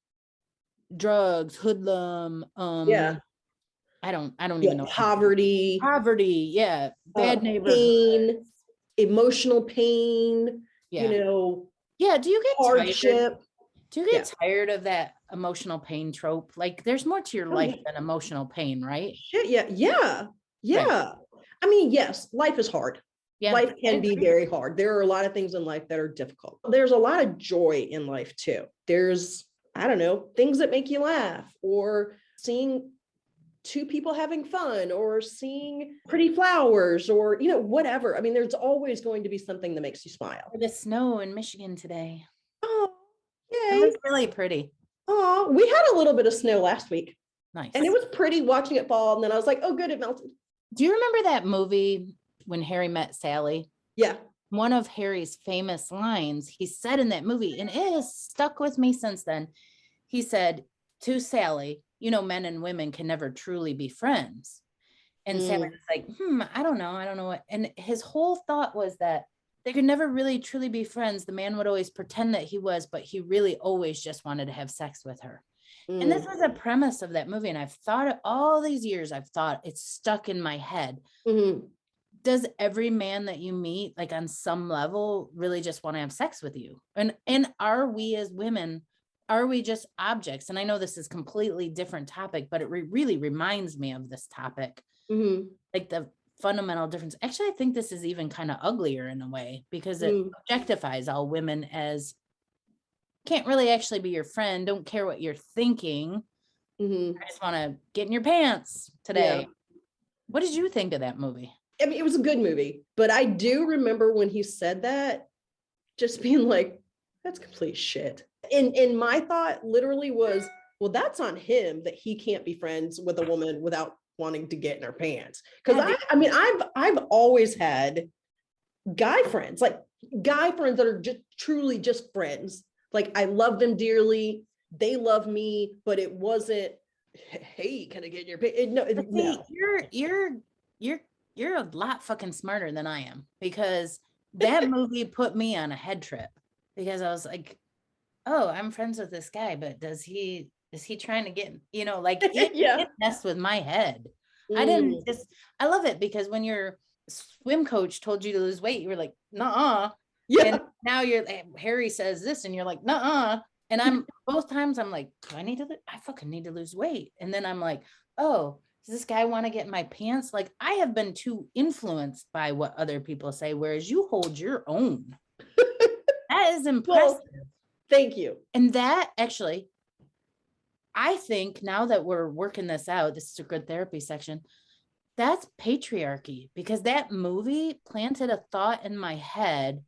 drugs, hoodlum, Yeah. I don't even know. Poverty, yeah, bad neighborhood, pain, emotional pain, yeah. you know, yeah. Do you get hardship? Do you get tired of that emotional pain trope? Like there's more to your life than emotional pain, right? Shit, yeah. Right. I mean, yes, life is hard. Yeah, life can be very hard. There are a lot of things in life that are difficult. There's a lot of joy in life too. There's, I don't know, things that make you laugh, or seeing two people having fun, or seeing pretty flowers, or, you know, whatever. I mean, there's always going to be something that makes you smile. The snow in Michigan today. Oh, yay. It was really pretty. Oh, we had a little bit of snow last week. Nice. And it was pretty watching it fall. And then I was like, oh, good, it melted. Do you remember that movie When Harry Met Sally? Yeah. One of Harry's famous lines he said in that movie, and it has stuck with me since then. He said to Sally, you know, men and women can never truly be friends. And Sally was like, I don't know what. And his whole thought was that they could never really truly be friends. The man would always pretend that he was, but he really always just wanted to have sex with her. And this was a premise of that movie. And I've thought it all these years, I've thought it's stuck in my head. Does every man that you meet, like on some level, really just want to have sex with you? And are we as women, are we just objects? And I know this is a completely different topic, but it really reminds me of this topic. Like the fundamental difference. Actually, I think this is even kind of uglier in a way, because it objectifies all women as can't really actually be your friend, don't care what you're thinking. I just want to get in your pants today. What did you think of that movie? I mean, it was a good movie, but I do remember when he said that, just being like, that's complete shit. And my thought literally was, well, that's on him that he can't be friends with a woman without wanting to get in her pants. Because I mean, I've always had guy friends that are just truly just friends. Like, I love them dearly, they love me, but it wasn't, hey, can I get in your pants? No. You're a lot fucking smarter than I am, because that movie put me on a head trip, because I was like, oh, I'm friends with this guy, but is he trying to get, you know, like it messed with my head. I love it, because when your swim coach told you to lose weight, you were like, nuh-uh. Yeah. And now Harry says this and you're like, nuh-uh. And I'm both times I'm like, I fucking need to lose weight. And then I'm like, oh, does this guy want to get in my pants? Like, I have been too influenced by what other people say, whereas you hold your own. That is impressive. Well, thank you. And that actually, I think now that we're working this out, this is a good therapy section, that's patriarchy, because that movie planted a thought in my head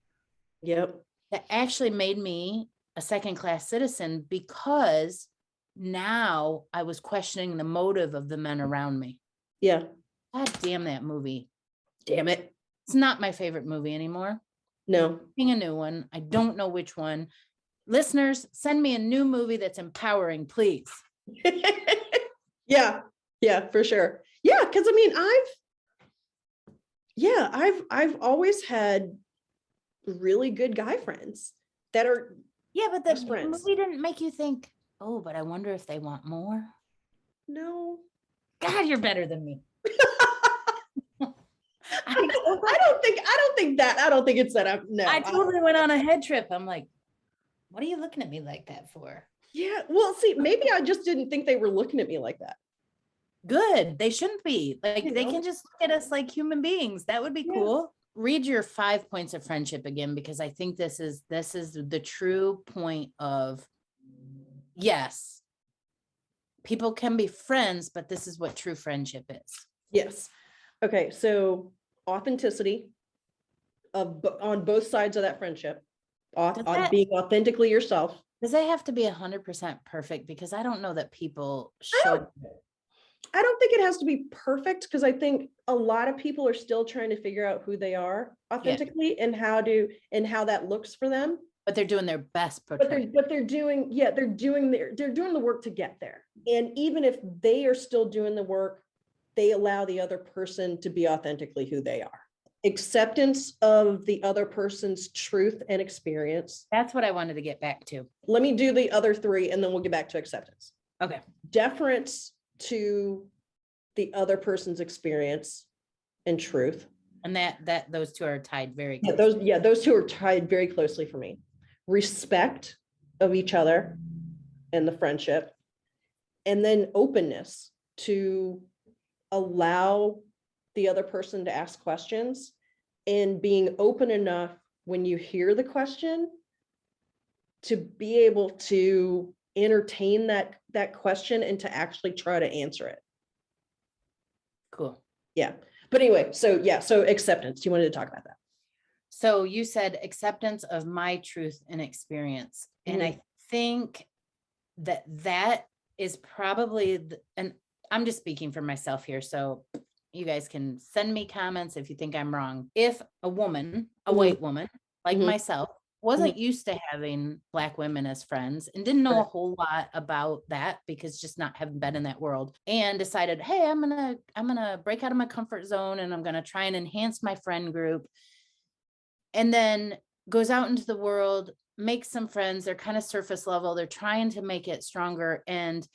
that actually made me a second-class citizen, because now I was questioning the motive of the men around me. Yeah. God damn that movie. Damn it. It's not my favorite movie anymore. No. Making a new one. I don't know which one. Listeners, send me a new movie that's empowering, please. Yeah, for sure. Yeah, because I mean, I've always had really good guy friends that are but the movie didn't make you think, oh, but I wonder if they want more. No. God, you're better than me. I don't think it's that I'm no. I totally went on a head trip. I'm like, what are you looking at me like that for? Yeah, well, see, maybe I just didn't think they were looking at me like that. good. They shouldn't be. Like, You they know? can just look at us like human beings. That would be Yeah. cool. Read your 5 points of friendship again, because I think this is the true point of, yes, people can be friends, but this is what true friendship is. Yes. Okay. So authenticity on both sides of that friendship, being authentically yourself. Does that have to be 100% perfect? Because I don't know that people I don't think it has to be perfect, because I think a lot of people are still trying to figure out who they are authentically and how that looks for them. but they're doing their best. But they're doing the work to get there. And even if they are still doing the work, they allow the other person to be authentically who they are. Acceptance of the other person's truth and experience. That's what I wanted to get back to. Let me do the other three and then we'll get back to acceptance. Okay. Deference to the other person's experience and truth. And that those two are tied very closely. Those two are tied very closely for me. Respect of each other and the friendship, and then openness to allow the other person to ask questions, and being open enough when you hear the question to be able to entertain that question and to actually try to answer it. Cool. Yeah. But anyway, so acceptance. You wanted to talk about that. So you said acceptance of my truth and experience. And I think that is probably, and I'm just speaking for myself here, so you guys can send me comments if you think I'm wrong. If a woman, a white woman like myself, wasn't used to having Black women as friends and didn't know a whole lot about that, because just not having been in that world, and decided, hey, I'm gonna break out of my comfort zone and I'm gonna try and enhance my friend group, and then goes out into the world, makes some friends. They're kind of surface level. They're trying to make it stronger. And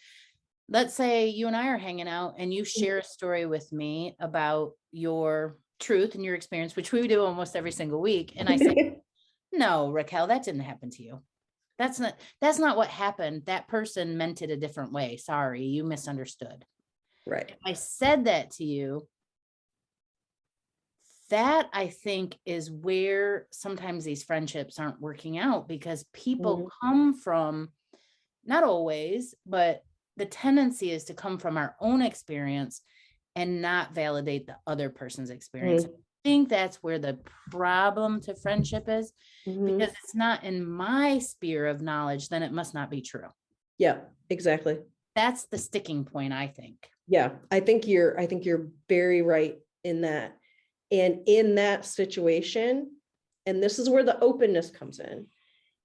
let's say you and I are hanging out and you share a story with me about your truth and your experience, which we do almost every single week. And I say, no, Raquel, that didn't happen to you. That's not what happened. That person meant it a different way. Sorry, you misunderstood. Right. If I said that to you, that I think is where sometimes these friendships aren't working out, because people come from, not always, but the tendency is to come from our own experience and not validate the other person's experience. I think that's where the problem to friendship is, because it's not in my sphere of knowledge, then it must not be true. Yeah, exactly. That's the sticking point, I think. Yeah, I think you're very right in that. And in that situation, and this is where the openness comes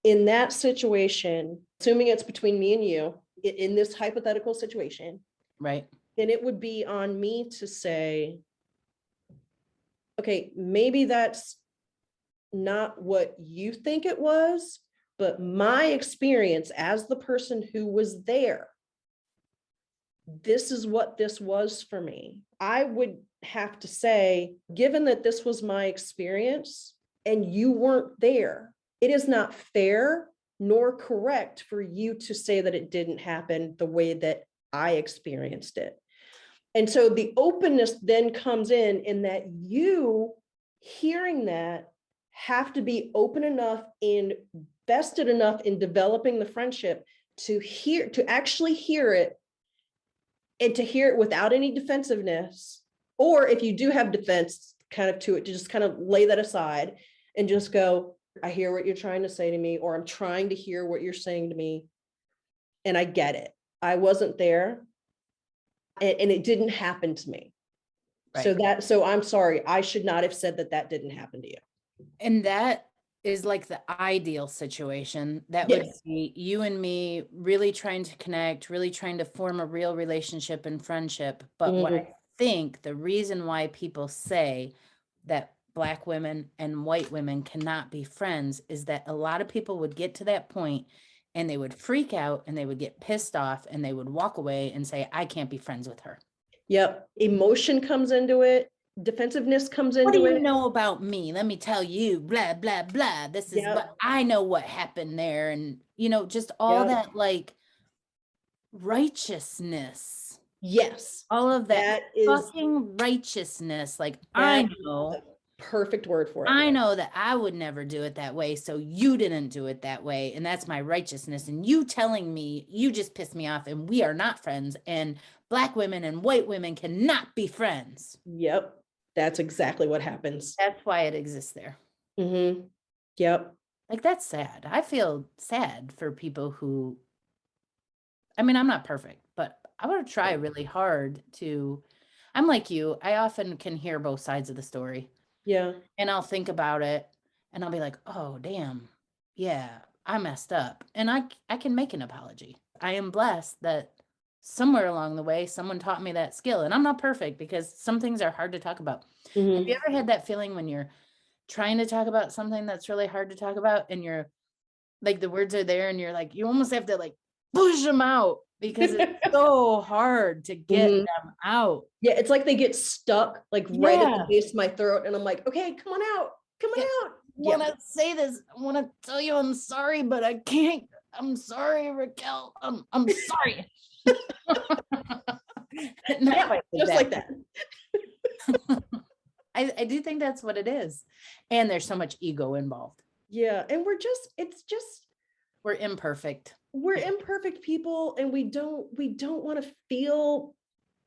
in that situation, assuming it's between me and you, in this hypothetical situation, right? Then it would be on me to say, okay, maybe that's not what you think it was, but my experience as the person who was there, this is what this was for me. I would have to say, given that this was my experience and you weren't there, it is not fair nor correct for you to say that it didn't happen the way that I experienced it. And so the openness then comes in that you hearing that have to be open enough and vested enough in developing the friendship to actually hear it, and to hear it without any defensiveness. Or if you do have defense kind of to it, to just kind of lay that aside and just go, I hear what you're trying to say to me, or I'm trying to hear what you're saying to me. And I get it. I wasn't there. And it didn't happen to me. Right. So I'm sorry. I should not have said that didn't happen to you. And that is like the ideal situation. That would be you and me really trying to connect, really trying to form a real relationship and friendship. But what I think the reason why people say that Black women and white women cannot be friends is that a lot of people would get to that point and they would freak out and they would get pissed off and they would walk away and say, I can't be friends with her. Yep. Emotion comes into it. Defensiveness comes into it. What do you know about me? Let me tell you, blah, blah, blah. This is, but I know what happened there. And, just all that like righteousness. Yes. All of that That is fucking righteousness. Like, I know. the perfect word for it. I know that I would never do it that way, so you didn't do it that way, and that's my righteousness. And you telling me you just pissed me off, and we are not friends, and Black women and white women cannot be friends. Yep. That's exactly what happens. That's why it exists there. Mm-hmm. Yep. Like, that's sad. I feel sad for people who, I mean, I'm not perfect, but I want to try really hard to, I'm like you, I often can hear both sides of the story. Yeah. And I'll think about it and I'll be like, oh, damn. Yeah, I messed up. And I can make an apology. I am blessed that somewhere along the way, someone taught me that skill. And I'm not perfect because some things are hard to talk about. Mm-hmm. Have you ever had that feeling when you're trying to talk about something that's really hard to talk about and you're like, the words are there and you're like, you almost have to like push them out because it's so hard to get them out. Yeah, it's like they get stuck like right at the base of my throat. And I'm like, okay, come on out. Come on out. I want to say this. I want to tell you I'm sorry, but I can't. I'm sorry, Raquel. I'm sorry. Just like that. I do think that's what it is. And there's so much ego involved. Yeah. And we're imperfect. We're imperfect people, and we don't want to feel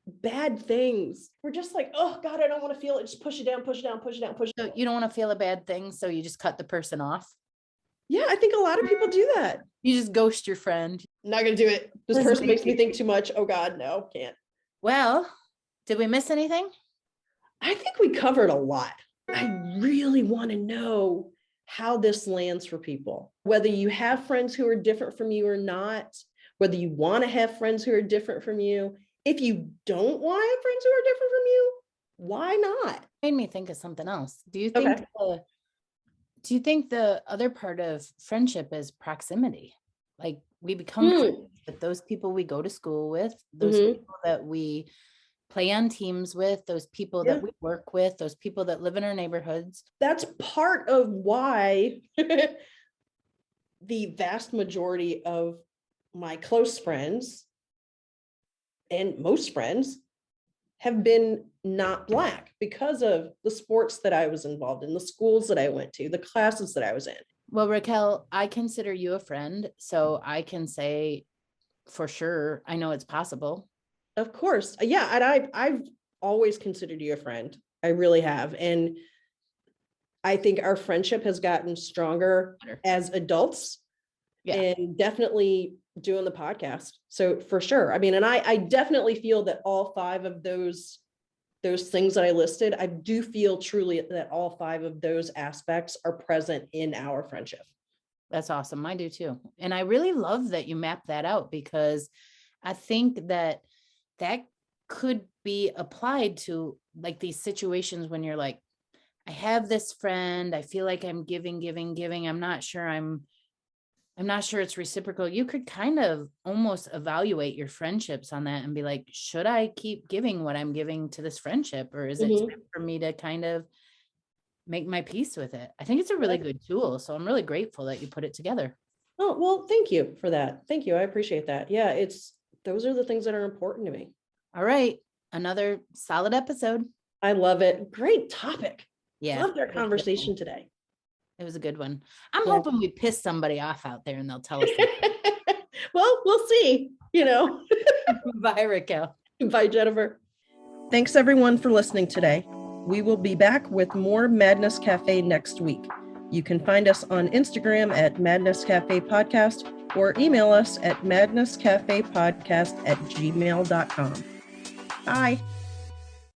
bad things. We're just like, oh God, I don't want to feel it. Just push it down, push it down, push it down, push it down. So you don't want to feel a bad thing, so you just cut the person off? Yeah, I think a lot of people do that. You just ghost your friend. Not gonna do it. This person makes me think too much. Oh God, no, can't. Well, did we miss anything? I think we covered a lot. I really want to know how this lands for people, whether you have friends who are different from you or not, whether you want to have friends who are different from you. If you don't want to have friends who are different from you, why not? Made me think of something else. Do you think the other part of friendship is proximity? Like, we become friends with those people we go to school with, those people that we play on teams with, those people that we work with, those people that live in our neighborhoods. That's part of why the vast majority of my close friends and most friends have been not Black, because of the sports that I was involved in, the schools that I went to, the classes that I was in. Well, Raquel, I consider you a friend, so I can say for sure, I know it's possible. Of course. Yeah. And I've always considered you a friend. I really have. And I think our friendship has gotten stronger as adults, and definitely doing the podcast. So for sure. I mean, and I definitely feel that all 5 of those things that I listed, I do feel truly that all 5 of those aspects are present in our friendship. That's awesome. I do too. And I really love that you mapped that out, because I think that could be applied to like these situations when you're like, I have this friend, I feel like I'm giving. I'm not sure it's reciprocal. You could kind of almost evaluate your friendships on that and be like, should I keep giving what I'm giving to this friendship? Or is it time for me to kind of make my peace with it? I think it's a really good tool. So I'm really grateful that you put it together. Oh, well, thank you for that. Thank you. I appreciate that. Yeah, those are the things that are important to me. All right. Another solid episode. I love it. Great topic. Yeah. Love our conversation today. It was a good one. I'm hoping we piss somebody off out there and they'll tell us. Well, we'll see, Bye, Raquel. Bye, Jennifer. Thanks everyone for listening today. We will be back with more Madness Cafe next week. You can find us on Instagram at Madness Cafe Podcast, or email us at madnesscafepodcast@gmail.com. Bye.